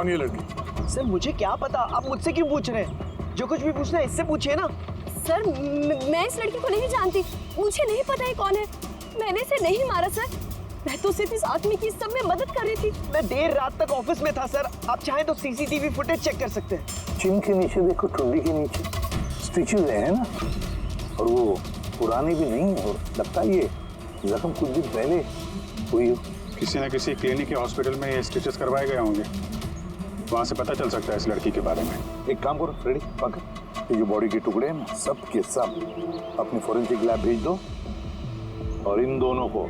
कौन ये लड़की? सर मुझे क्या पता, आप मुझसे क्यों पूछ रहे हैं? जो कुछ भी पूछना है इससे पूछिए ना। सर मैं इस लड़की को नहीं जानती, मुझे नहीं पता है कौन है। मैंने इसे नहीं मारा सर, मैं तो सिर्फ इस आदमी की सब में मदद कर रही थी। मैं देर रात तक ऑफिस में था सर, आप चाहें तो सीसीटीवी फुटेज चेक कर सकते हैं। चिन के नीचे देखो, टुंडी के नीचे स्टिचेज है ना, और वो पुरानी भी नहीं है, और लगता है ये जख्म कुछ दिन पहले हुई हो। किसी न किसी क्लिनिक या हॉस्पिटल में ये स्टिचेस करवाए गए होंगे, वहां से पता चल सकता है इस लड़की के बारे में। एक काम करो फ्रेडी, पकड़ ये जो बॉडी के टुकड़े हैं ना, सब के सब अपनी फोरेंसिक लैब भेज दो, और इन दोनों को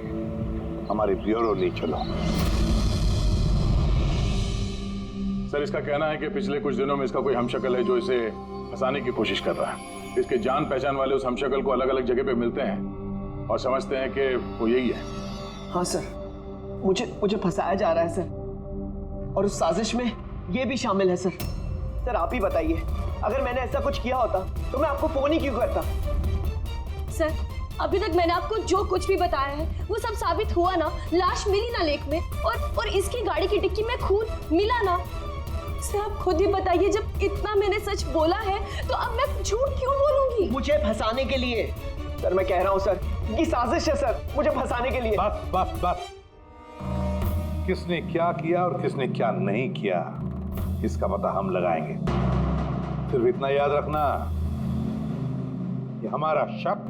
हमारे ब्यूरो ले चलो। सर इसका कहना है कि पिछले कुछ दिनों में इसका कोई हमशक्ल है जो इसे फंसाने की कोशिश कर रहा है। इसके जान पहचान वाले उस हमशक्ल को अलग अलग जगह पे मिलते हैं और समझते हैं कि वो यही है। हाँ सर, मुझे फंसाया जा रहा है सर, और उस साजिश में ये भी शामिल है सर। सर आप ही बताइए, अगर मैंने ऐसा कुछ किया होता तो मैं आपको फोन ही क्यों करता? सर अभी तक मैंने आपको जो कुछ भी बताया है वो सब साबित हुआ ना। लाश मिली ना लेक में, और इसकी गाड़ी की डिक्की में खून मिला ना। सर आप खुद ही बताइए, जब इतना मैंने सच बोला है तो अब मैं झूठ क्यों बोलूंगी? मुझे फंसाने के लिए सर, मैं कह रहा हूँ सर, ये साजिश है सर, मुझे फंसाने के लिए। बस किसने क्या किया और किसने क्या नहीं किया इसका पता हम लगाएंगे। सिर्फ इतना याद रखना कि हमारा शक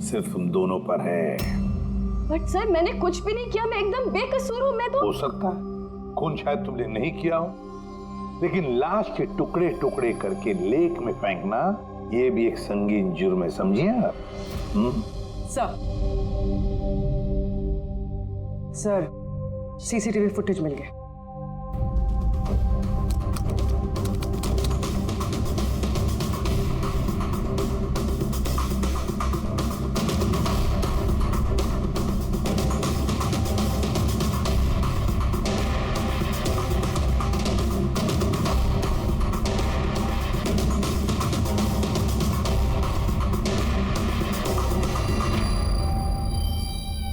सिर्फ तुम दोनों पर है। बट सर मैंने कुछ भी नहीं किया, मैं एकदम बेकसूर हूँ। मैं तो हो सकता है खून शायद तुमने नहीं किया हो, लेकिन लाश के टुकड़े टुकड़े करके लेक में फेंकना ये भी एक संगीन जुर्म है, समझिए आप? सर सीसीटीवी फुटेज मिल गया।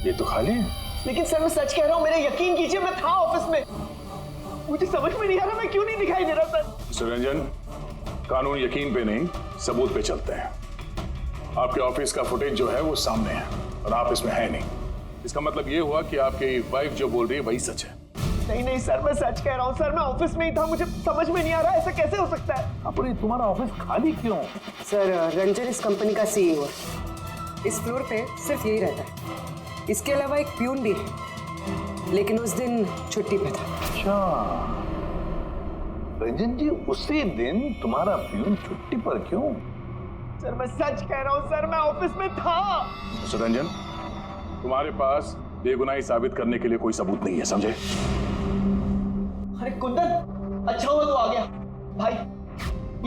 ये तो खाली है। लेकिन सर मैं सच कह रहा हूँ, मेरा यकीन कीजिए, मैं था ऑफिस में। मुझे समझ में नहीं आ रहा मैं क्यों नहीं दिखाई दे रहा सर। सुरंजन, कानून यकीन पे नहीं सबूत पे चलते हैं। आपके ऑफिस का फुटेज जो है वो सामने है और आप इसमें है नहीं। इसका मतलब ये हुआ कि आपकी वाइफ जो बोल रही है वही सच है। नहीं सर, मैं सच कह रहा हूँ सर, मैं ऑफिस में ही था, मुझे समझ में नहीं आ रहा ऐसा कैसे हो सकता है। अपने तुम्हारा ऑफिस खाली क्यों? सर रंजन इस कंपनी का सीईओ है, इस फ्लोर पे सिर्फ यही रहता है। इसके अलावा एक प्यून भी है, लेकिन उस दिन छुट्टी पे था। अच्छा रंजन जी, उसी दिन तुम्हारा प्यून छुट्टी पर क्यों? सर मैं सच कह रहा हूँ सर, मैं ऑफिस में था। सुरंजन, तुम्हारे पास बेगुनाही साबित करने के लिए कोई सबूत नहीं है, समझे? अरे कुंदन, अच्छा हुआ तो आ गया। भाई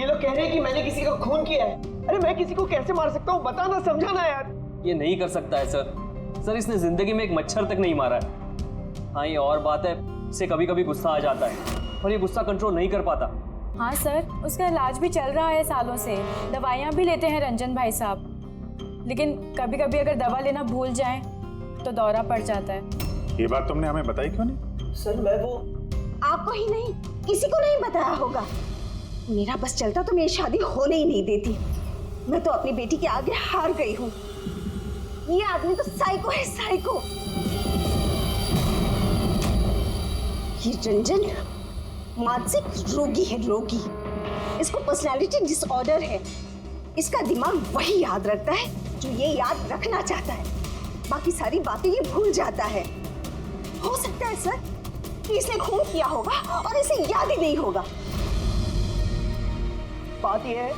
ये लोग कह रहे हैं कि मैंने किसी का खून किया है। अरे मैं किसी को कैसे मार सकता हूँ, बताना, समझाना यार। ये नहीं कर सकता है सर। सर इसने जिंदगी में एक मच्छर तक नहीं मारा है। हाँ ये और बात है, इसे कभी कभी गुस्सा आ जाता है और ये गुस्सा कंट्रोल नहीं कर पाता। हाँ सर, उसका इलाज भी चल रहा है सालों से, दवाइयाँ भी लेते हैं रंजन भाई साहब, लेकिन कभी कभी अगर दवा लेना भूल जाएं तो दौरा पड़ जाता है। ये बात तुमने हमें बताई क्यों नहीं? सर मैं वो आपको ही नहीं किसी को नहीं बताया होगा। मेरा बस चलता तो मेरी शादी होने ही नहीं देती। मैं तो अपनी बेटी के आगे हार गई हूँ। ये आदमी तो साइको है, साइको। ये रंजन मानसिक रोगी है, रोगी। इसको पर्सनालिटी डिसऑर्डर है। इसका दिमाग वही याद रखता है जो ये याद रखना चाहता है, बाकी सारी बातें ये भूल जाता है। हो सकता है सर कि इसने खून किया होगा और इसे याद ही नहीं होगा। बात यह है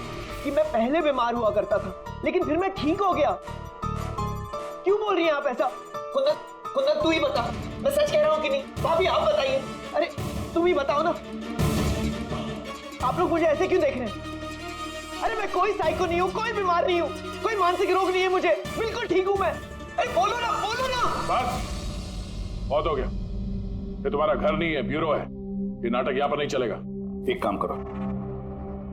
कि मैं पहले बीमार हुआ करता था, लेकिन फिर मैं ठीक हो गया। क्यों बोल रही हैं आप ऐसा? कुंदन तू ही बता, मैं सच कह रहा हूँ कि नहीं? भाभी आप बताइए। अरे तुम ही बताओ ना, आप लोग मुझे ऐसे क्यों देख रहे हैं? अरे मैं कोई साइको नहीं हूँ, कोई बीमार नहीं हूँ, कोई मानसिक रोग नहीं है मुझे, बिल्कुल ठीक हूँ मैं। अरे बोलो ना, बोलो ना। बस बहुत हो गया। ये तुम्हारा घर नहीं है, ब्यूरो है। ये नाटक यहाँ पर नहीं चलेगा। एक काम करो,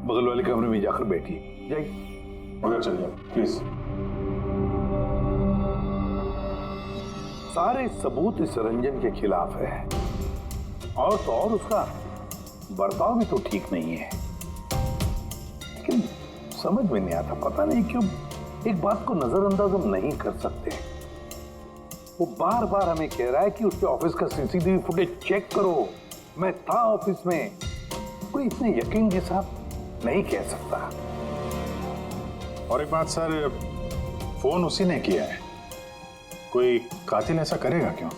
बगल वाले कमरे में जाकर बैठिए, जाइए। उधर चलिए प्लीज। सारे सबूत इस रंजन के खिलाफ है, और तो और उसका बर्ताव भी तो ठीक नहीं है, लेकिन समझ में नहीं आता, पता नहीं क्यों एक बात को नजरअंदाज हम नहीं कर सकते। वो बार बार हमें कह रहा है कि उसके ऑफिस का सीसीटीवी फुटेज चेक करो, मैं था ऑफिस में। कोई इतने यकीन के साथ नहीं कह सकता। और एक बात सर, फोन उसी ने किया है, कोई कातिल ऐसा करेगा क्यों?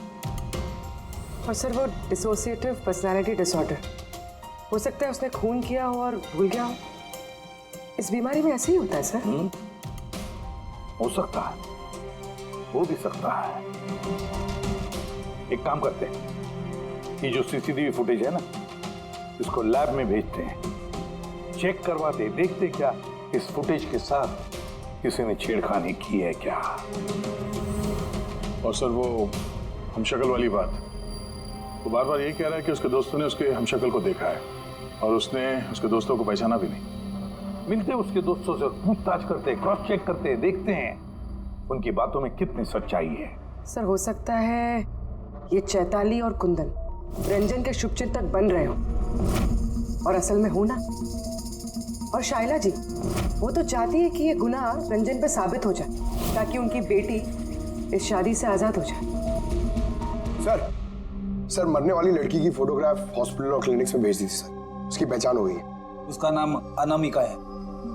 और सर वो डिसोसिएटिव पर्सनालिटी डिसऑर्डर, हो सकता है उसने खून किया हो और भूल गया हो। इस बीमारी में ऐसे ही होता है सर। हो सकता है, हो भी सकता है। एक काम करते हैं, ये जो सीसीटीवी फुटेज है ना, इसको लैब में भेजते हैं, चेक करवाते, देखते क्या इस फुटेज के साथ किसी ने छेड़खानी की है क्या। और सर वो हमशक्ल वाली बात, वो बार बार यही कह रहा है कि उसके दोस्तों ने उसके हमशक्ल को देखा है और उसने उसके दोस्तों को पहचाना भी नहीं। मिलते उसके दोस्तों से, पूछताछ करते, क्रॉस चेक करते, देखते हैं उनकी बातों में कितनी सच्चाई है। सर हो सकता है ये चैताली और कुंदन रंजन के शुभचिंतक बन रहे हो और असल में हो ना। और शाइला जी वो तो चाहती है कि ये गुनाह रंजन पे साबित हो जाए ताकि उनकी बेटी इस शादी से आजाद हो जाए। सर मरने वाली लड़की की फोटोग्राफ हॉस्पिटल और क्लिनिक्स में भेज दी थी सर, उसकी पहचान हो गई है। उसका नाम अनामिका है,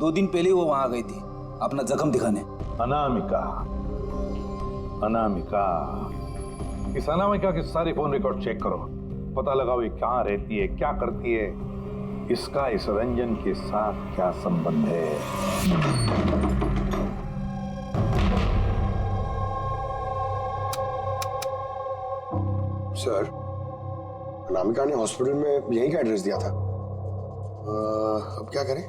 2 दिन पहले वो वहां गई थी अपना जख्म दिखाने। अनामिका, अनामिका, इस अनामिका के सारे फोन रिकॉर्ड चेक करो, पता लगाओ ये कहाँ रहती है, क्या करती है, इसका इस रंजन के साथ क्या संबंध है। सर अनामिका ने हॉस्पिटल में यहीं का एड्रेस दिया था, अब क्या करें?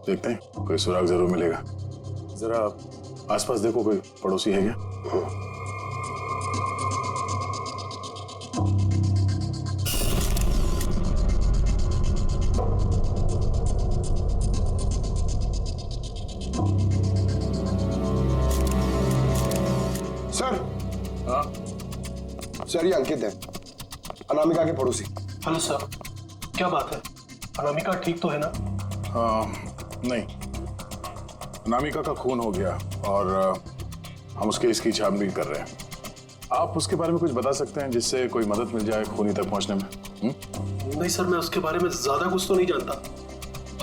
देखते हैं, कोई सुराग जरूर मिलेगा। जरा आसपास देखो, कोई पड़ोसी है क्या? सर हाँ सर ये अंकित है, अनामिका के पड़ोसी। हेलो सर, क्या बात है? अनामिका ठीक तो है ना? नहीं, अनामिका का खून हो गया और हम उसके इसकी छानबीन कर रहे हैं। आप उसके बारे में कुछ बता सकते हैं जिससे कोई मदद मिल जाए खूनी तक पहुंचने में? नहीं सर, मैं उसके बारे में ज्यादा कुछ तो नहीं जानता।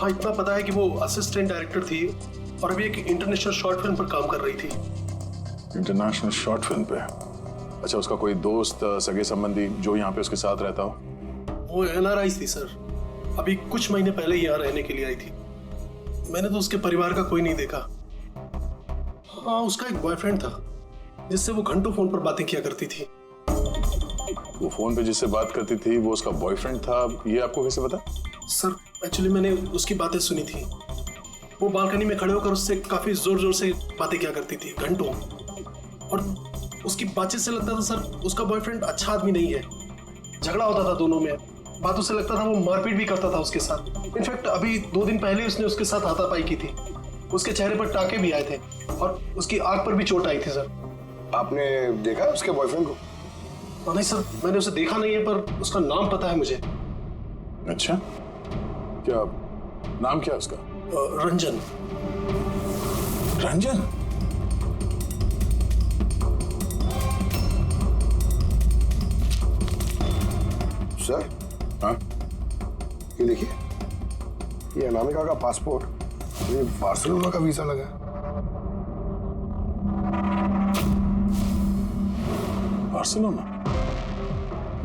हाँ इतना पता है कि वो असिस्टेंट डायरेक्टर थी और अभी एक इंटरनेशनल शॉर्ट फिल्म पर काम कर रही थी। इंटरनेशनल शॉर्ट फिल्म पे? अच्छा, उसका कोई दोस्त, सगे संबंधी जो यहाँ पे उसके साथ रहता हो? वो NRI थी सर, अभी कुछ महीने पहले यहाँ रहने के लिए आई थी। मैंने तो उसके परिवार का कोई नहीं देखा। हाँ उसका एक बॉयफ्रेंड था जिससे वो घंटों फोन पर बातें किया करती थी। वो फोन पे जिससे बात करती थी वो उसका बॉयफ्रेंड था, ये आपको कैसे पता? सर एक्चुअली मैंने उसकी बातें सुनी थी। वो बालकनी में खड़े होकर उससे काफी जोर जोर से बातें किया करती थी घंटों, और उसकी बातचीत से लगता था सर उसका बॉयफ्रेंड अच्छा आदमी नहीं है। झगड़ा होता था दोनों में, बातों से लगता था वो मारपीट भी करता था उसके साथ। इनफैक्ट अभी 2 दिन पहले उसने उसके साथ हाथापाई की थी। उसके चेहरे पर टाके भी आए थे और उसकी आंख पर भी चोट आई थी। सर आपने देखा उसके बॉयफ्रेंड को? नहीं सर, मैंने उसे देखा नहीं है, पर उसका नाम पता है मुझे। अच्छा, क्या नाम क्या उसका? रंजन। रंजन? सर हाँ, ये देखिए, ये अनामिका का पासपोर्ट, ये बार्सिलोना का वीजा लगा है। बार्सिलोना?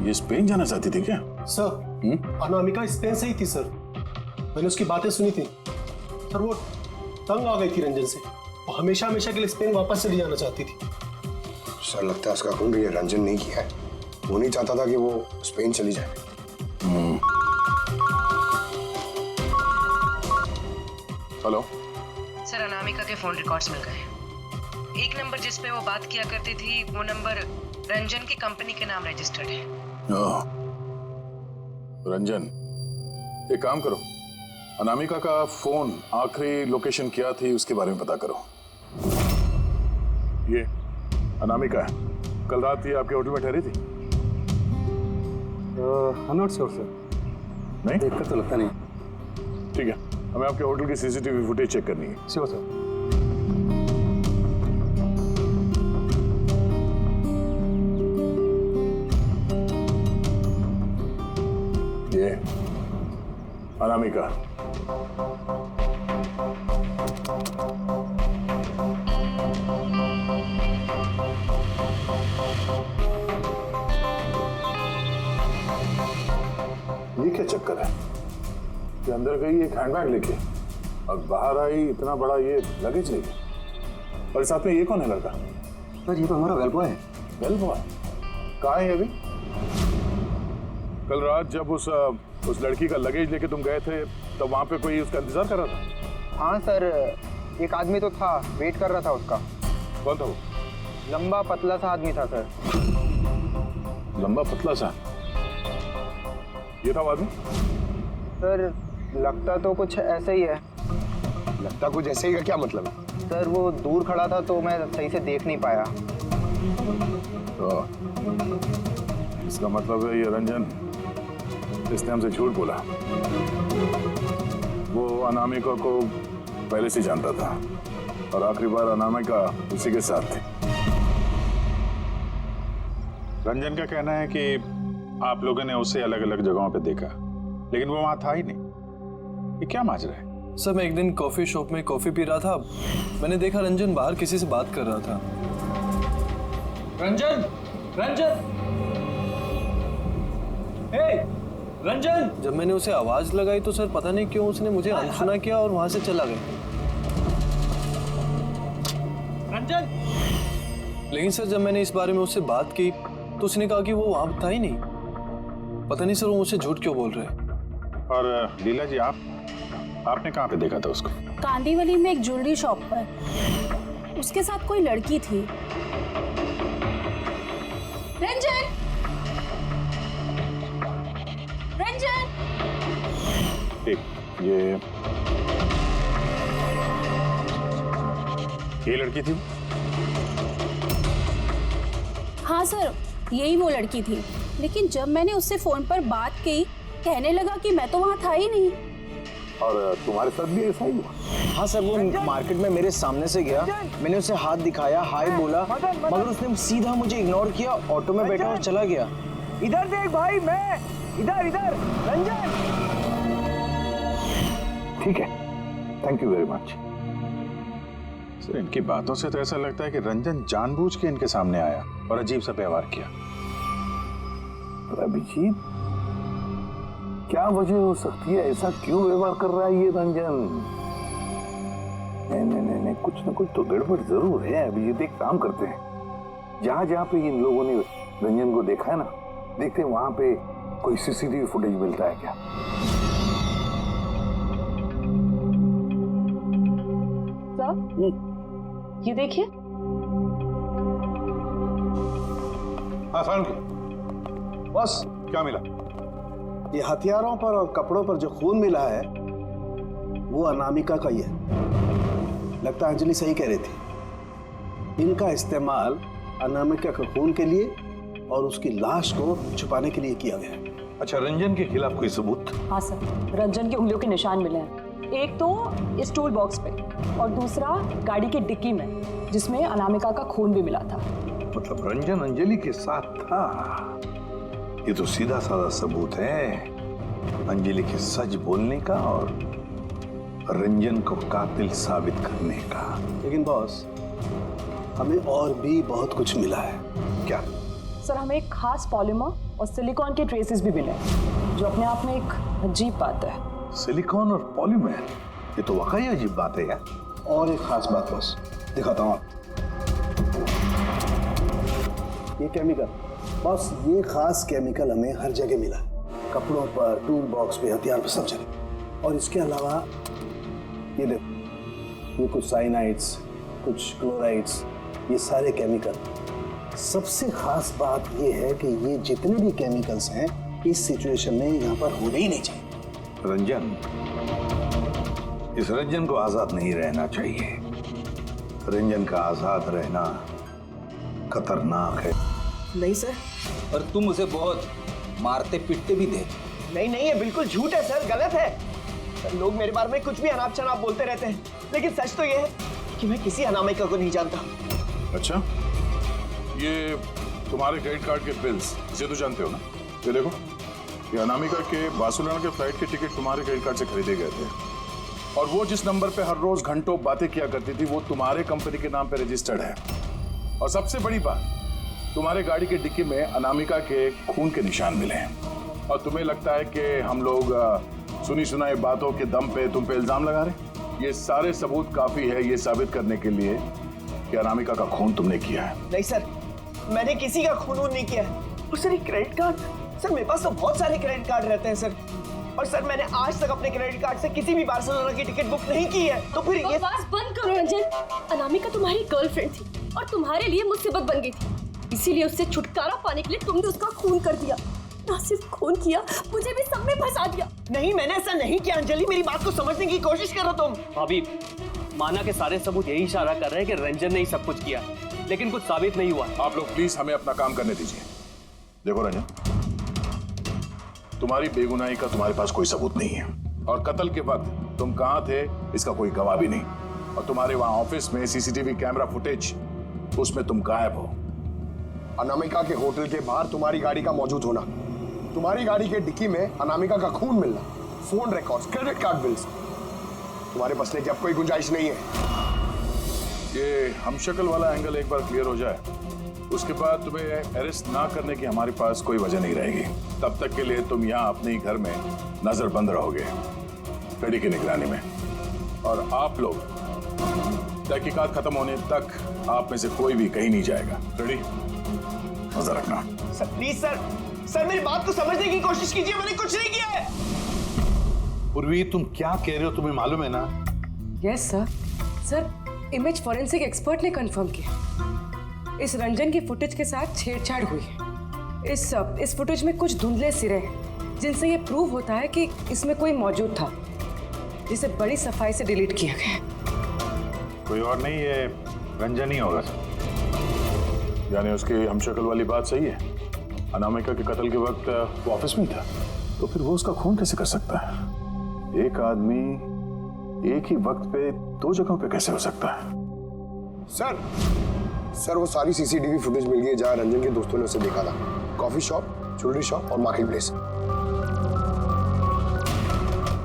ये स्पेन जाना चाहती थी क्या? सर अनामिका स्पेन से ही थी सर, मैंने उसकी बातें सुनी थी। सर वो तंग आ गई थी रंजन से, वो हमेशा हमेशा के लिए स्पेन वापस चली जाना चाहती थी। सर लगता है उसका खून ये रंजन नहीं किया है, वो नहीं चाहता था कि वो स्पेन चली जाए। हेलो सर अनामिका के फोन रिकॉर्ड्स मिल गए। एक नंबर जिस पे वो बात किया करती थी वो नंबर रंजन की कंपनी के नाम रजिस्टर्ड है। रंजन, एक काम करो, अनामिका का फोन आखिरी लोकेशन क्या थी उसके बारे में पता करो। ये अनामिका है, कल रात ये आपके होटल में ठहरी थी? I'm not sure, sir. नहीं? देखकर तो लगता नहीं। ठीक है, हमें आपके होटल की सीसीटीवी फुटेज चेक करनी है। Sure sir. ये अनामिका। ये क्या चक्कर है कि अंदर गई एक हैंडबैग लेके और बाहर आई इतना बड़ा ये लगेज लेके, और साथ में ये कौन है लड़का? सर ये तो हमारा वेल बॉय है। वेल बॉय कहाँ है अभी? कल रात जब उस लड़की का लगेज लेके तुम गए थे तब वहां पे कोई उसका इंतजार कर रहा था? हाँ सर, एक आदमी तो था, वेट कर रहा था उसका। कौन था वो? लंबा पतला सा आदमी था सर। लंबा पतला सा? ये था वो आदमी? सर लगता तो कुछ ऐसा ही है। लगता कुछ ऐसे ही का क्या मतलब है? सर वो दूर खड़ा था तो मैं सही से देख नहीं पाया। तो इसका मतलब है ये रंजन, इसने हमसे झूठ बोला। वो अनामिका को पहले से जानता था और आखिरी बार अनामिका उसी के साथ थी। रंजन का कहना है कि आप लोगों ने उसे अलग अलग जगहों पे देखा, लेकिन वो वहां था ही नहीं। ये क्या माजरा है? सर मैं एक दिन कॉफी शॉप में कॉफी पी रहा था, मैंने देखा रंजन बाहर किसी से बात कर रहा था। रंजन, रंजन, हे, रंजन! जब मैंने उसे आवाज लगाई तो सर पता नहीं क्यों उसने मुझे अनसुना किया और वहां से चला गया। रंजन! लेकिन सर जब मैंने इस बारे में उससे बात की तो उसने कहा कि वो वहां था ही नहीं। पता नहीं सर वो मुझसे झूठ क्यों बोल रहे हैं। और लीला जी, आपने कहाँ पे देखा था उसको? कांदीवली में एक ज्वेलरी शॉप पर उसके साथ कोई लड़की थी। रंजन, रंजन! ठीक, ये लड़की थी? हाँ सर यही वो लड़की थी, लेकिन जब मैंने उससे फोन पर बात की कहने लगा कि मैं तो वहाँ था ही नहीं। और तुम्हारे साथ भी ऐसा ही हुआ? हाँ सर, वो मार्केट में मेरे सामने से गया, मैंने उसे हाथ दिखाया, हाय बोला, मगर उसने सीधा मुझे इग्नोर किया, ऑटो में बैठा और चला गया। इधर देख भाई, मैं इधर इधर रंजन। ठीक है, thank you very much. Sir इनकी बातों से तो ऐसा लगता है कि रंजन जानबूझ के इनके सामने आया और अजीब सा व्यवहार किया। अभिजीत, क्या वजह हो सकती है? ऐसा क्यों व्यवहार कर रहा है ये रंजन? नहीं, कुछ ना कुछ तो गड़बड़ जरूर है। अभिजीत, एक काम करते हैं, जहां जहां पे इन लोगों ने रंजन को देखा है ना, देखते हैं वहां पे कोई सीसीटीवी फुटेज मिलता है क्या। ये देखिए। हाँ सारुण, बस क्या मिला? ये हथियारों पर और कपड़ों पर जो खून मिला है वो अनामिका का ही है। लगता है अंजलि सही कह रही थी, इनका इस्तेमाल अनामिका के खून के लिए और उसकी लाश को छुपाने के लिए किया गया। अच्छा, रंजन के खिलाफ कोई सबूत? हाँ सर, रंजन के उंगलियों के निशान मिले हैं। एक तो इस टूल बॉक्स पे और दूसरा गाड़ी की डिक्की में, जिसमें अनामिका का खून भी मिला था। मतलब रंजन अंजलि के साथ था? ये तो सीधा साधा सबूत है अंजलि के सच बोलने का और रंजन को कातिल साबित करने का। लेकिन बॉस, हमें और भी बहुत कुछ मिला है। क्या? सर हमें एक खास पॉलीमर और सिलिकॉन के ट्रेसेस भी मिले, जो अपने आप में एक अजीब बात है। सिलिकॉन और पॉलीमर, ये तो वाकई अजीब बात है यार। और एक खास बात बॉस, दिखाता हूँ। ये केमिकल बॉस, ये खास केमिकल हमें हर जगह मिला, कपड़ों पर, टूल बॉक्स पे, हथियार पर, सब जगह। और इसके अलावा ये देखो, ये कुछ साइनाइड्स, कुछ क्लोराइड्स, ये सारे केमिकल। सबसे खास बात ये है कि ये जितने भी केमिकल्स हैं इस सिचुएशन में यहाँ पर होने ही नहीं चाहिए। रंजन, इस रंजन को आजाद नहीं रहना चाहिए। रंजन का आजाद रहना खतरनाक है। नहीं सर। और तुम उसे बहुत मारते पीटते भी थे। नहीं नहीं, ये बिल्कुल झूठ है सर, गलत है सर। लोग मेरे बारे में कुछ भी अनाप शनाप बोलते रहते हैं, लेकिन सच तो ये है कि मैं किसी अनामिका को नहीं जानता। अच्छा, ये तुम्हारे क्रेडिट कार्ड के बिल्स, इसे तो जानते हो ना? ये देखो, ये अनामिका के बार्सिलोना के फ्लाइट के टिकट तुम्हारे क्रेडिट कार्ड से खरीदे गए थे, और वो जिस नंबर पे हर रोज घंटों बातें किया करती थी वो तुम्हारे कंपनी के नाम पे रजिस्टर्ड है। और सबसे बड़ी बात, तुम्हारे गाड़ी के डिक्की में अनामिका के खून के निशान मिले हैं। और तुम्हें लगता है कि हम लोग सुनी सुनाई बातों के दम पे तुम पे इल्जाम लगा रहे? ये सारे सबूत काफी है ये साबित करने के लिए कि अनामिका का खून तुमने किया है। नहीं सर, मैंने किसी का खून नहीं किया है। और सर, ये क्रेडिट कार्ड, सर मेरे पास तो बहुत सारे क्रेडिट कार्ड रहते हैं सर, और सर मैंने आज तक अपने क्रेडिट कार्ड से किसी भी बार्सिलोना की टिकट बुक नहीं की है। तो फिर ये बकवास बंद करो रंजन। अनामिका तुम्हारी गर्लफ्रेंड थी और तुम्हारे लिए मुसीबत बन गई थी, इसीलिए उससे छुटकारा पाने के लिए तुमने उसका खून कर दिया। ना सिर्फ खून किया, मुझे भी सब में फंसा दिया। नहीं, मैंने ऐसा नहीं किया अंजलि, मेरी बात को समझने की कोशिश करो तुम। भाभी, माना के सारे सबूत यही इशारा कर रहे हैं कि रंजन ने ही सब कुछ किया, लेकिन कुछ साबित नहीं हुआ। आप लोग प्लीज हमें अपना काम करने दीजिए। देखो रंजन, तुम्हारी बेगुनाही का तुम्हारे पास कोई सबूत नहीं है, और कत्ल के वक्त तुम कहां थे इसका कोई गवाह भी नहीं, और तुम्हारे वहां ऑफिस में सीसीटीवी कैमरा फुटेज, उसमें तुम गायब हो। अनामिका के होटल के बाहर तुम्हारी गाड़ी का मौजूद होना, तुम्हारी गाड़ी के डिक्की में अनामिका का खून मिलना, phone records, credit card bills, तुम्हारे बचने की अब कोई गुंजाइश नहीं है। ये हमशक्ल वाला एंगल एक बार क्लियर हो जाए, उसके बाद तुम्हें अरेस्ट ना करने की हमारे पास कोई वजह नहीं रहेगी। तब तक के लिए तुम यहाँ अपने ही घर में नजरबंद रहोगे, कड़ी की निगरानी में। और आप लोग तहकीकात खत्म होने तक आप में से कोई भी कहीं नहीं जाएगा। रेडी? नजर रखना। सर प्लीज सर मेरी बात को समझने की कोशिश कीजिए, मैंने कुछ नहीं किया है। पूर्वी, तुम क्या कह रहे हो तुम्हें मालूम है ना? Yes sir. Sir, image forensic expert ने कंफर्म किया, इस रंजन की फुटेज के साथ छेड़छाड़ हुई है। इस फुटेज में कुछ धुंधले सिरे हैं जिनसे ये प्रूव होता है कि इसमें कोई मौजूद था, जिसे बड़ी सफाई से डिलीट किया गया है। कोई और नहीं, ये रंजन ही होगा सर। यानी उसकी हमशक्ल वाली बात सही है, अनामिका के कत्ल के वक्त वो ऑफिस में था, तो फिर वो उसका खून कैसे कर सकता है? एक आदमी एक ही वक्त पे दो जगहों पे कैसे हो सकता है? सर वो सारी सीसीटीवी फुटेज मिल गई है जहां रंजन के दोस्तों ने उसे देखा था। कॉफी शॉप, ज्वेलरी शॉप और मार्केट प्लेस।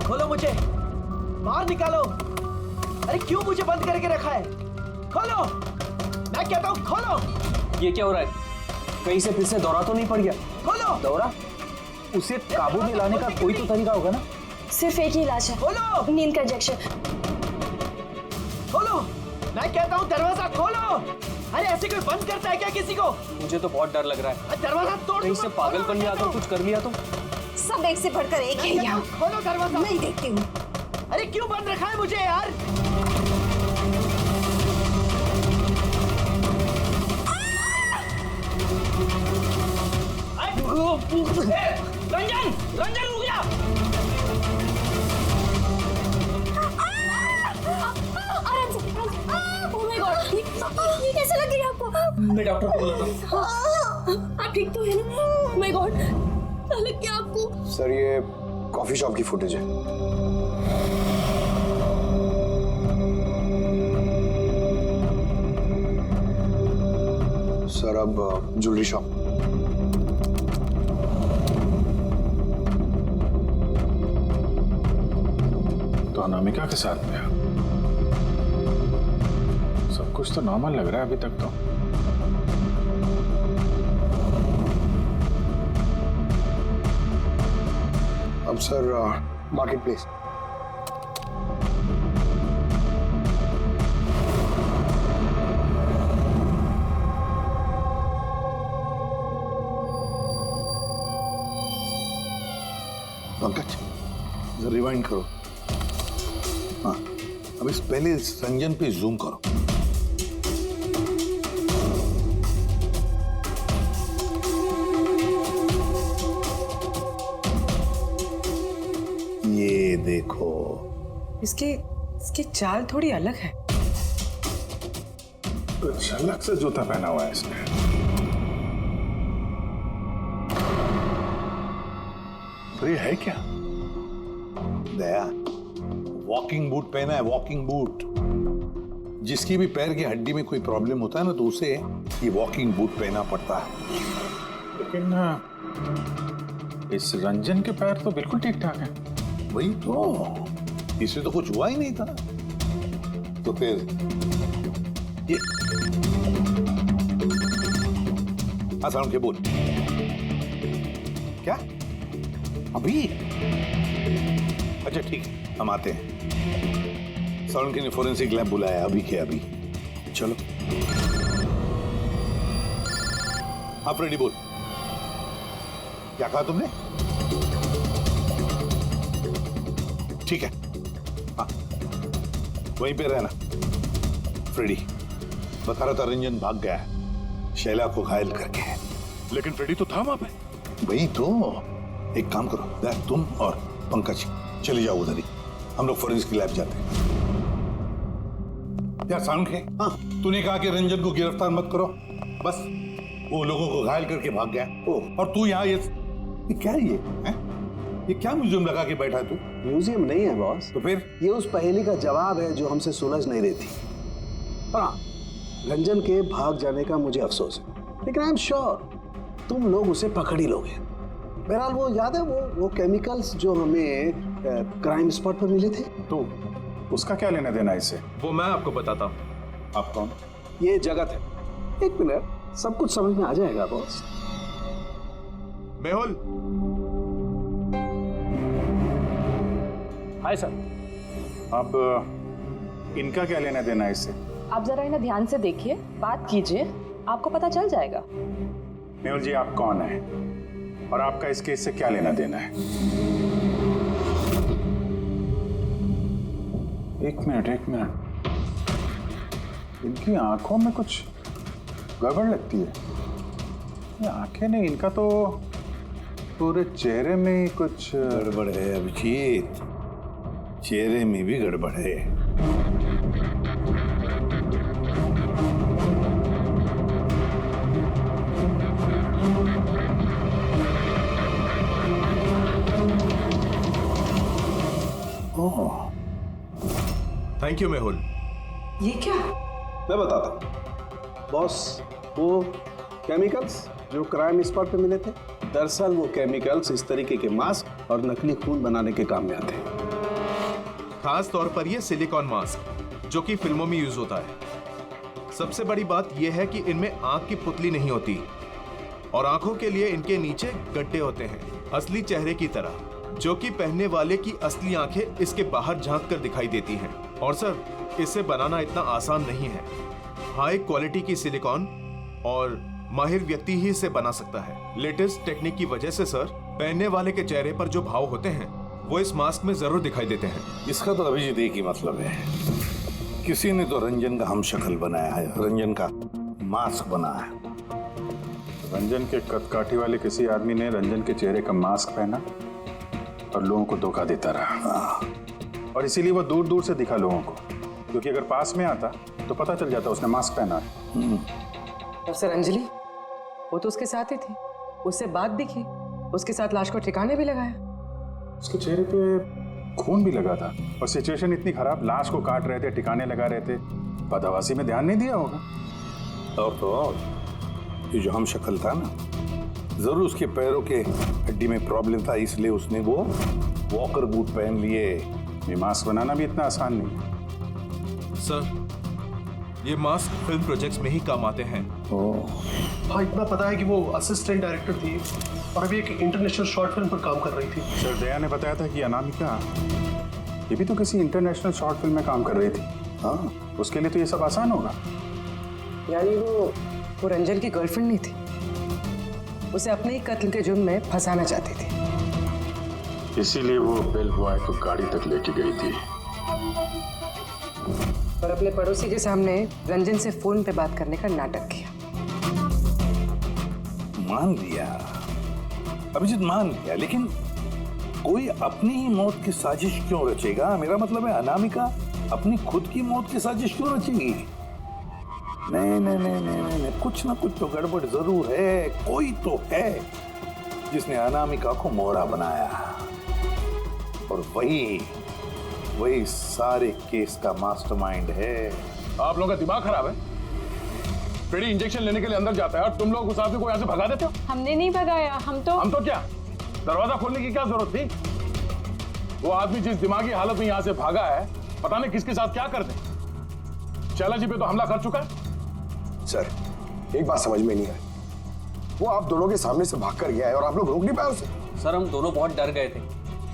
खोलो मुझे, बाहर निकालो। अरे क्यों मुझे बंद करके रखा है? खोलो, मैं कहता हूँ खोलो। ये क्या हो रहा है? कहीं से फिर से दौरा तो नहीं पड़ गया? खोलो। दौरा? उसे काबू में लाने का कोई तो तरीका होगा ना? सिर्फ एक ही इलाज है, खोलो। नींद का इंजेक्शन। खोलो, मैं कहता हूँ दरवाजा खोलो। अरे ऐसे कोई बंद करता है क्या किसी को? मुझे तो बहुत डर लग रहा है, दरवाजा तोड़। कहीं से पागलपन में आकर कुछ कर लिया तो? सब एक से बढ़कर एक है यहाँ। खोलो दरवाजा। मैं देखती हूँ। अरे क्यों बंद रखा है मुझे यार? रंजन रुक जा। ये कैसे लग गई आपको? मैं डॉक्टर को बुलाता हूं। आप ठीक तो है ना? माय गॉड, लग गया आपको? सर ये कॉफी शॉप की फुटेज है। सर अब ज्वेलरी शॉप। तो अनामिका के साथ में सब कुछ तो नॉर्मल लग रहा है अभी तक तो। अब सर मार्केट प्लेस। पंकज, जरा रिवाइंड करो। हाँ, अब इस पहले रंजन पे जूम करो। ये देखो, इसकी चाल थोड़ी अलग है। तो झलक से जूता पहना हुआ है इसने। ये है क्या? दया, वॉकिंग बूट पहना है, वॉकिंग बूट। जिसकी भी पैर की हड्डी में कोई प्रॉब्लम होता है ना, तो उसे ये वॉकिंग बूट पहना पड़ता है। लेकिन इस रंजन के पैर तो बिल्कुल ठीक ठाक हैं। वही तो, इसे तो कुछ हुआ ही नहीं था। तो फिर ये आसान के बोल, क्या अभी? अच्छा ठीक है, हम आते हैं। सालुंके ने फोरेंसिक लैब बुलाया, अभी के अभी। चलो हाँ फ्रेडी बोल, क्या कहा तुमने? ठीक है, हाँ वहीं पे रहना। फ्रेडी बता रहा था रंजन भाग गया है शैला को घायल करके। लेकिन फ्रेडी तो था वहां पे। वही तो, एक काम करो, तुम और पंकज चले जाओ उधर ही, हम लोग फोरेंसिक लैब जाते हैं। यार सालुंके, हाँ तूने कहा कि रंजन को गिरफ्तार मत करो, बस वो लोगों को घायल करके भाग गया। और तू यहाँ ये क्या है ये क्या म्यूजियम लगा के बैठा है तू? म्यूजियम नहीं है बॉस। तो फिर? ये उस पहेली का जवाब है जो हमसे सुलझ नहीं रही थी। हाँ, रंजन के भाग जाने का मुझे अफसोस है, लेकिन आई एम श्योर तुम लोग उसे पकड़ ही लोगे। बहरहाल वो याद है वो केमिकल्स जो हमें क्राइम स्पॉट पर मिले थे? तो उसका क्या लेना देना इससे? वो मैं आपको बताता हूँ। आप कौन? ये जगत है। एक मिनट, सब कुछ समझ में आ जाएगा बॉस। मेहुल। Hi sir. अब इनका क्या लेना देना है इससे? आप जरा इन्हें ध्यान से देखिए, बात कीजिए, आपको पता चल जाएगा। मेहुल जी, आप कौन है और आपका इस केस से क्या लेना देना है? एक मिनट, इनकी आंखों में कुछ गड़बड़ लगती है। ये आंखें नहीं, इनका तो पूरे चेहरे में कुछ गड़बड़ है अभिजीत, चेहरे में भी गड़बड़ है। Thank you Mehul. ये क्या? मैं बताता हूँ बॉस, वो केमिकल्स जो क्राइम स्पॉट पे मिले थे, दरअसल वो केमिकल्स इस तरीके के मास्क और नकली खून बनाने के काम में आते हैं। खास तौर पर ये सिलिकॉन मास्क जो कि फिल्मों में यूज होता है। सबसे बड़ी बात यह है कि इनमें आंख की पुतली नहीं होती और आंखों के लिए इनके नीचे गड्ढे होते हैं, असली चेहरे की तरह, जो कि पहनने वाले की असली आंखें इसके बाहर झांक कर दिखाई देती हैं। और सर, इसे बनाना इतना आसान नहीं है। हाई क्वालिटी की सिलिकॉन और माहिर व्यक्ति ही इसे बना सकता है। लेटेस्ट टेक्निक की वजह से सर, पहनने वाले के चेहरे पर जो भाव होते हैं वो इस मास्क में जरूर दिखाई देते हैं। इसका तो अभिजीत एक ही मतलब है, किसी ने तो रंजन का हमशक्ल बनाया है, रंजन का मास्क बनाया है। रंजन के कदकाठी वाले किसी आदमी ने रंजन के चेहरे का मास्क पहना और लोगों को धोखा देता रहा। और इसीलिए वो दूर दूर से दिखा लोगों को, क्योंकि अगर पास में आता तो पता चल जाता उसने मास्क पहना है। और सर अंजलि, वो तो उसके साथ ही थी, उससे बात भी की, उसके साथ लाश को ठिकाने भी लगाया। उसके चेहरे पे खून भी लगा था और सिचुएशन इतनी खराब, लाश को काट रहे थे, ठिकाने लगा रहे थे, बदहवासी में ध्यान नहीं दिया होगा। और तो और ये जो हमशक्ल था ना, जरूर उसके पैरों के हड्डी में प्रॉब्लम था, इसलिए उसने वो वॉकर बूट पहन लिए। ये मास्क बनाना भी इतना आसान नहीं। सर, ये मास्क फिल्म प्रोजेक्ट्स में ही काम आते हैं। हाँ, इतना पता है कि वो असिस्टेंट डायरेक्टर थी और अभी एक इंटरनेशनल शॉर्ट फिल्म पर काम कर रही थी। सर, दया ने बताया था कि अनामिका ये भी तो किसी इंटरनेशनल शॉर्ट फिल्म में काम कर रही थी। हाँ, उसके लिए तो ये सब आसान होगा। यानी वो रंजन की गर्लफ्रेंड नहीं थी, उसे अपने ही कत्ल के जुर्म में फंसाना चाहती थी, इसीलिए वो बेल बॉय को गाड़ी तक लेके गई थी। और अपने पड़ोसी के सामने रंजन से फोन पे बात करने का नाटक किया। मान लिया अभिजीत, मान लिया, लेकिन कोई अपनी ही मौत की साजिश क्यों रचेगा? मेरा मतलब है अनामिका अपनी खुद की मौत की साजिश क्यों रचेगी? नहीं नहीं नहीं नहीं नहीं, कुछ ना कुछ तो गड़बड़ जरूर है। कोई तो है जिसने अनामिका को मोहरा बनाया। और वही सारे केस का मास्टरमाइंड है। आप लोगों का दिमाग खराब है। फ्रेडी इंजेक्शन लेने के लिए अंदर जाता है और तुम लोग उस आदमी को यहाँ से भगा देते हो। हमने नहीं भगाया, हम तो क्या दरवाजा खोलने की क्या जरूरत थी? वो आदमी जिस दिमागी हालत में यहाँ से भागा है, पता नहीं किसके साथ क्या कर दे। शैला जी पे तो हमला कर चुका है। सर, एक बात समझ में नहीं आई, वो आप दोनों के सामने से भाग कर गया है और आप लोग रोक नहीं पाए उसे। सर हम दोनों बहुत डर गए थे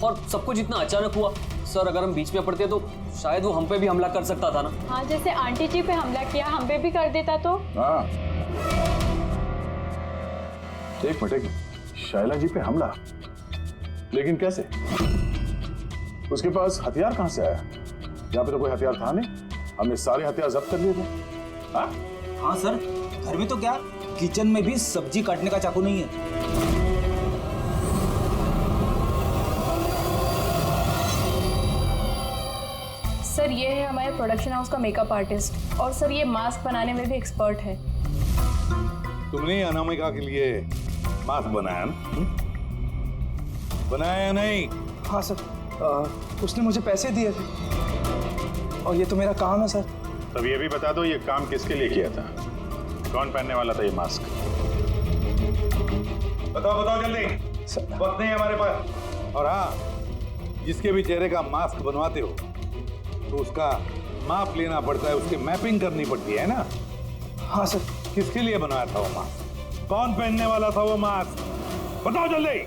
और सब कुछ इतना अचानक हुआ। सर अगर हम बीच में पड़ते तो शायद वो हम पे भी हमला कर सकता था ना। हाँ, जैसे आंटी जी पे हमला किया, हम पे भी कर देता तो। हाँ। एक मिनट, शैला जी पे हमला, लेकिन कैसे? उसके पास हथियार कहां से आया? यहाँ पे तो कोई हथियार था नहीं। हमने सारे हथियार जब्त कर लिए थे। हाँ सर, घर में तो क्या, किचन में भी सब्जी काटने का चाकू नहीं है। सर ये है हमारे प्रोडक्शन हाउस का मेकअप आर्टिस्ट, और सर ये मास्क बनाने में भी एक्सपर्ट है। तुमने अनामिका के लिए मास्क बनाया ना? बनाया नहीं? हाँ सर, उसने मुझे पैसे दिए थे और ये तो मेरा काम है सर। तब ये भी बता दो, ये काम किसके लिए किया था? कौन पहनने वाला था ये मास्क? बताओ जल्दी, वक्त नहीं है हमारे पास। और हाँ, जिसके भी चेहरे का मास्क बनवाते हो तो उसका माप लेना पड़ता है, उसकी मैपिंग करनी पड़ती है ना? हाँ सर। किसके लिए बनवाया था वो मास्क? कौन पहनने वाला था वो मास्क? बताओ जल्दी।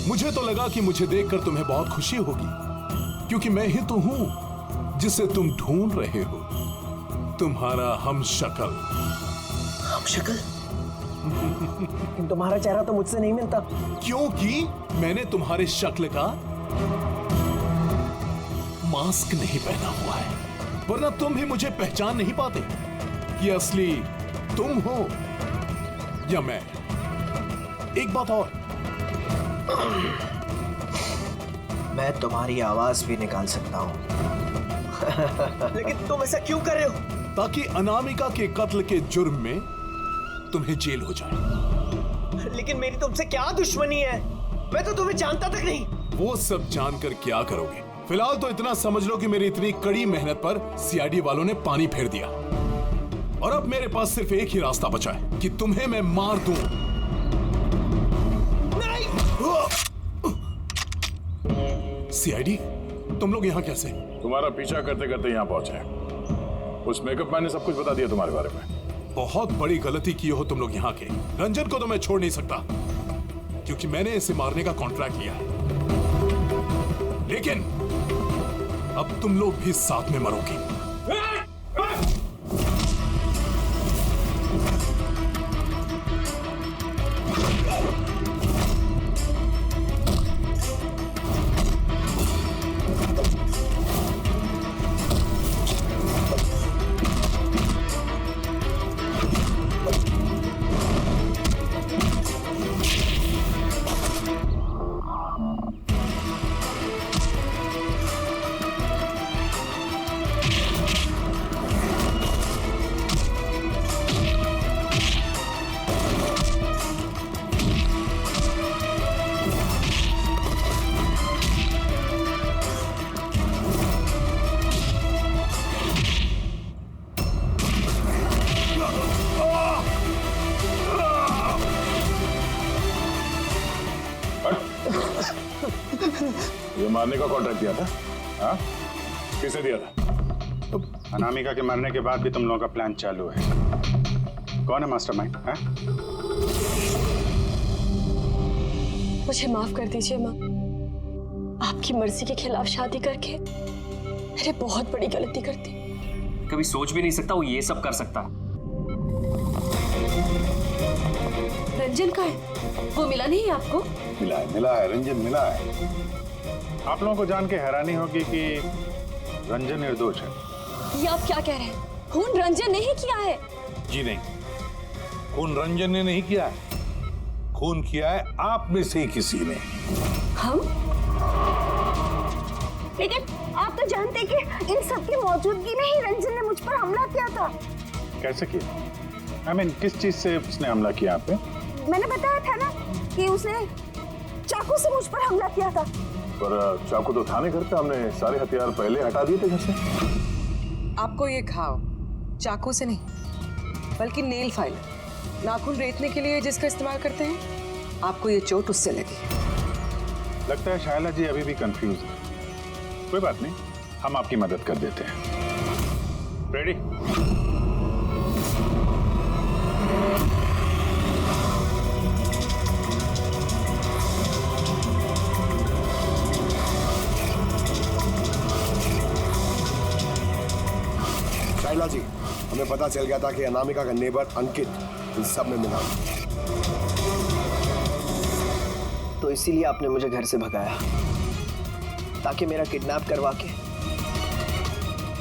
मुझे तो लगा कि मुझे देखकर तुम्हें बहुत खुशी होगी, क्योंकि मैं ही तो हूं जिसे तुम ढूंढ रहे हो, तुम्हारा हमशक्ल। हमशक्ल? तुम्हारा चेहरा तो मुझसे नहीं मिलता। क्योंकि मैंने तुम्हारे शक्ल का मास्क नहीं पहना हुआ है, वरना तुम भी मुझे पहचान नहीं पाते कि असली तुम हो या मैं। एक बात और, मैं तुम्हारी आवाज भी निकाल सकता हूँ। लेकिन तुम ऐसा क्यों कर रहे हो? ताकि अनामिका के कत्ल के जुर्म में तुम्हें जेल हो जाए। लेकिन मेरी तुमसे क्या दुश्मनी है? मैं तो तुम्हें जानता तक नहीं। वो सब जानकर क्या करोगे? फिलहाल तो इतना समझ लो कि मेरी इतनी कड़ी मेहनत पर सीआईडी वालों ने पानी फेर दिया, और अब मेरे पास सिर्फ एक ही रास्ता बचा है कि तुम्हें मैं मार दूं। सीआईडी, तुम लोग यहाँ कैसे? तुम्हारा पीछा करते करते यहाँ पहुंचे। उस मेकअप मैन ने सब कुछ बता दिया तुम्हारे बारे में। बहुत बड़ी गलती की हो तुम लोग यहाँ के। रंजन को तो मैं छोड़ नहीं सकता, क्योंकि मैंने इसे मारने का कॉन्ट्रैक्ट लिया है। लेकिन अब तुम लोग भी साथ में मरोगे। ये मारने का कॉन्ट्रैक्ट दिया था? हाँ? किसे दिया था? अनामिका के मरने के बाद भी तुम लोगों का प्लान चालू है। कौन है मास्टरमाइंड? मुझे माफ कर दीजिए माँ। आपकी मर्जी के खिलाफ शादी करके मैंने बहुत बड़ी गलती कर दी। कभी सोच भी नहीं सकता वो ये सब कर सकता। रंजन का है? वो मिला नहीं आपको? मिला है रंजन, मिला है। आप लोगों को जान के हैरानी होगी कि रंजन निर्दोष है। ये आप क्या कह रहे हैं? खून रंजन ने ही किया है। जी नहीं, खून रंजन ने नहीं किया है, खून किया है आप में से ही किसी ने। हम? लेकिन आप तो जानते कि इन सब की मौजूदगी में ही रंजन ने मुझ पर हमला किया था। कैसे किया? I mean, किस चीज से उसने हमला किया आप पे? मैंने बताया था ना कि उसने चाकू से मुझ पर हमला किया था। पर चाकू तो था नहीं घर पे, हमने सारे हथियार पहले हटा दिए थे घर से। आपको ये घाव चाकू से नहीं बल्कि नेल फाइल, नाखून रेतने के लिए जिसका इस्तेमाल करते हैं, आपको ये चोट उससे लगी। लगता है शायला जी अभी भी कंफ्यूज है। कोई बात नहीं, हम आपकी मदद कर देते हैं। रेडी? शाइला जी, हमें पता चल गया था कि अनामिका का नेबर अंकित इन सब में मिला, तो इसीलिए आपने मुझे घर से भगाया ताकि मेरा किडनैप करवा के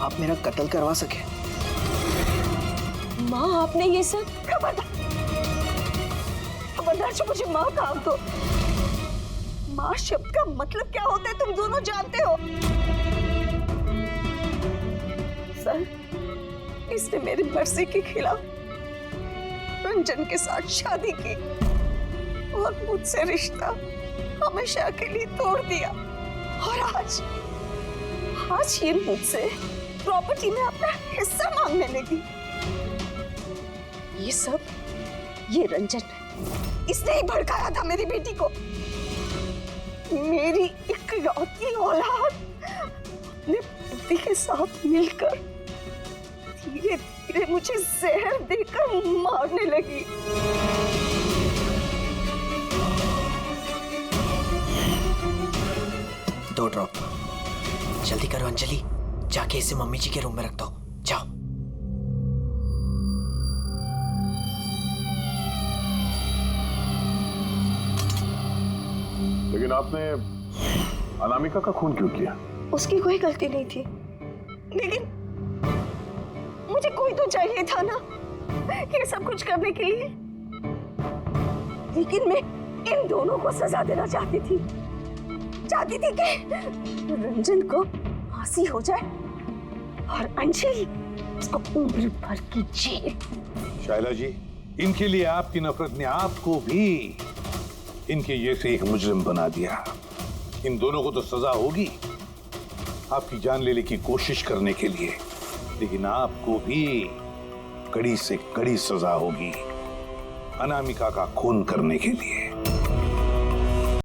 आप मेरा कत्ल करवा सके। माँ, आपने ये सब? खबरदार जो मुझे माँ कहा तो। माँ शब्द का मतलब क्या होता है तुम दोनों जानते हो। सर, इसने मेरी मर्जी के खिलाफ रंजन के साथ शादी की और मुझसे रिश्ता हमेशा के लिए तोड़ दिया, और आज ये मुझसे प्रॉपर्टी में अपना हिस्सा मांगने लगी। ये रंजन, इसने ही भड़काया था मेरी बेटी को। मेरी इकलौती औलाद ने पति के साथ मिलकर धीरे धीरे मुझे जहर देकर मारने लगी। 2 ड्रॉप। जल्दी करो अंजलि, जाके इसे मम्मी जी के रूम में रख दो। जाओ। लेकिन आपने अनामिका का खून क्यों किया? उसकी कोई गलती नहीं थी, लेकिन मुझे कोई तो चाहिए था ना ये सब कुछ करने के लिए। लेकिन मैं इन दोनों को सजा देना चाहती थी कि रंजन को फांसी हो जाए और अंजलि उसको उम्र भर की जेल। शाइला जी, इनके लिए आपकी नफरत ने आपको भी इनके जैसे एक मुजरिम बना दिया। इन दोनों को तो सजा होगी आपकी जान लेने की कोशिश करने के लिए, लेकिन आपको भी कड़ी से कड़ी सजा होगी अनामिका का खून करने के लिए।